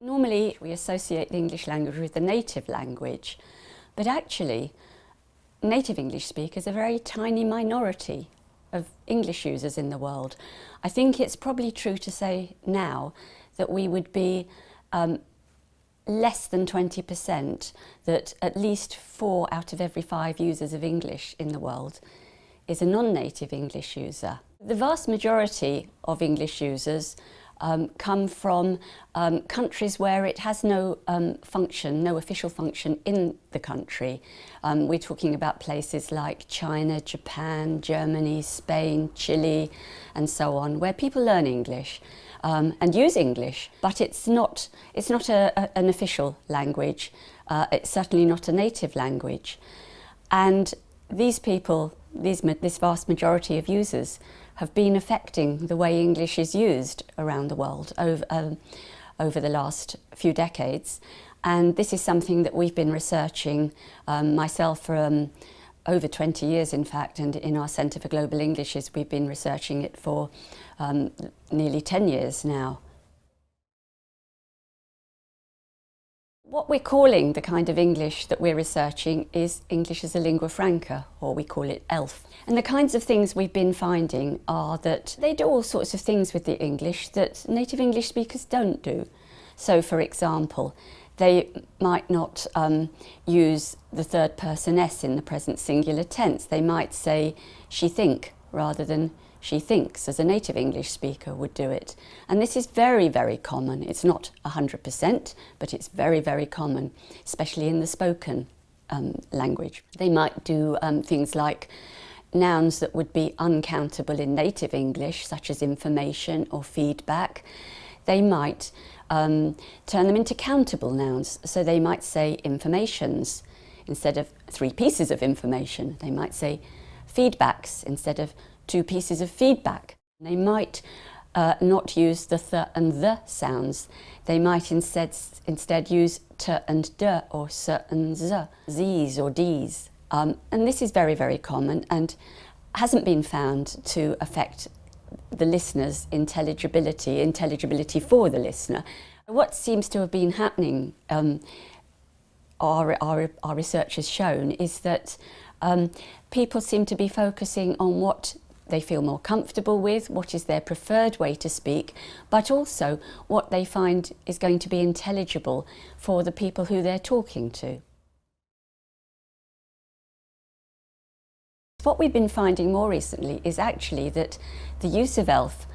Normally we associate the English language with the native language, but actually native English speakers are a very tiny minority of English users in the world. I think it's probably true to say now that we would be less than 20%, that at least 4 out of every 5 users of English in the world is a non-native English user. The vast majority of English users come from countries where it has no function, no official function in the country. We're talking about places like China, Japan, Germany, Spain, Chile, and so on, where people learn English and use English, but it's not an official language. It's certainly not a native language. And these people, this vast majority of users, have been affecting the way English is used around the world over the last few decades. And this is something that we've been researching, myself for over 20 years in fact, and in our Centre for Global Englishes we've been researching it for nearly 10 years now. What we're calling the kind of English that we're researching is English as a lingua franca, or we call it ELF. And the kinds of things we've been finding are that they do all sorts of things with the English that native English speakers don't do. So, for example, they might not use the third person S in the present singular tense. They might say she think rather than she thinks, as a native English speaker would do it. And this is very, very common. It's not 100%, but it's very, very common, especially in the spoken language. They might do things like nouns that would be uncountable in native English, such as information or feedback. They might turn them into countable nouns. So they might say informations instead of 3 pieces of information. They might say feedbacks instead of 2 pieces of feedback. They might not use the th and the sounds. They might instead use t and d, or s and z, z's or d's. And this is very, very common and hasn't been found to affect the listener's intelligibility for the listener. What seems to have been happening, our research has shown, is that people seem to be focusing on what they feel more comfortable with, what is their preferred way to speak, but also what they find is going to be intelligible for the people who they're talking to. What we've been finding more recently is actually that the use of ELF,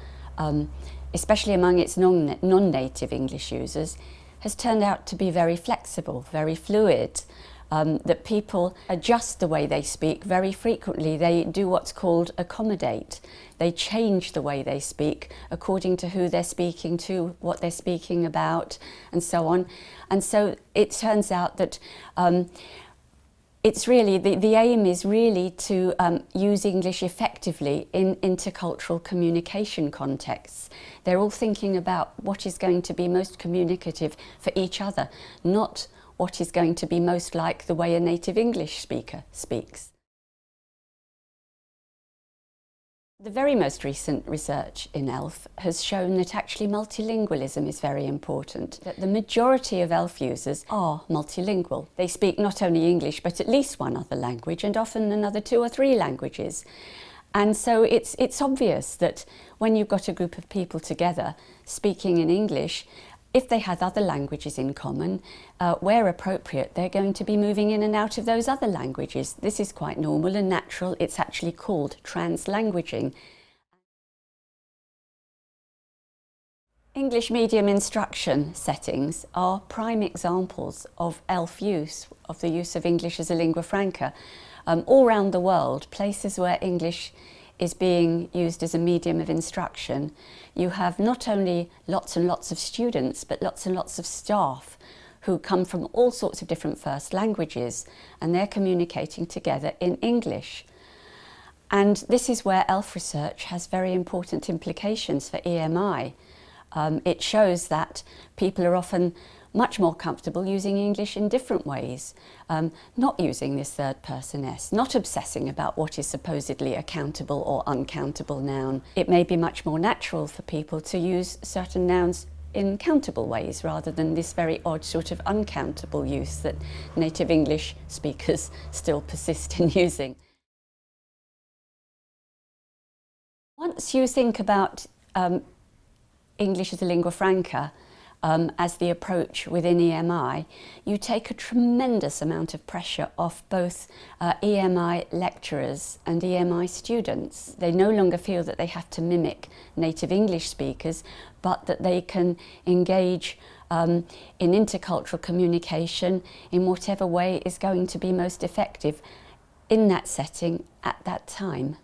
especially among its non-native English users, has turned out to be very flexible, very fluid. That people adjust the way they speak very frequently. They do what's called accommodate. They change the way they speak according to who they're speaking to, what they're speaking about, and so on. And so it turns out that it's really, the aim is really to use English effectively in intercultural communication contexts. They're all thinking about what is going to be most communicative for each other, not what is going to be most like the way a native English speaker speaks. The very most recent research in ELF has shown that actually multilingualism is very important, that the majority of ELF users are multilingual. They speak not only English but at least 1 other language, and often another 2 or 3 languages. And so it's obvious that when you've got a group of people together speaking in English, if they have other languages in common, where appropriate, they're going to be moving in and out of those other languages. This is quite normal and natural. It's actually called translanguaging. English medium instruction settings are prime examples of ELF use, of the use of English as a lingua franca. All around the world, places where English is being used as a medium of instruction, you have not only lots and lots of students, but lots and lots of staff who come from all sorts of different first languages, and they're communicating together in English. And this is where ELF research has very important implications for EMI. It shows that people are often much more comfortable using English in different ways, not using this third person S, not obsessing about what is supposedly a countable or uncountable noun. It may be much more natural for people to use certain nouns in countable ways rather than this very odd sort of uncountable use that native English speakers still persist in using. Once you think about English as a lingua franca as the approach within EMI, you take a tremendous amount of pressure off both EMI lecturers and EMI students. They no longer feel that they have to mimic native English speakers, but that they can engage in intercultural communication in whatever way is going to be most effective in that setting at that time.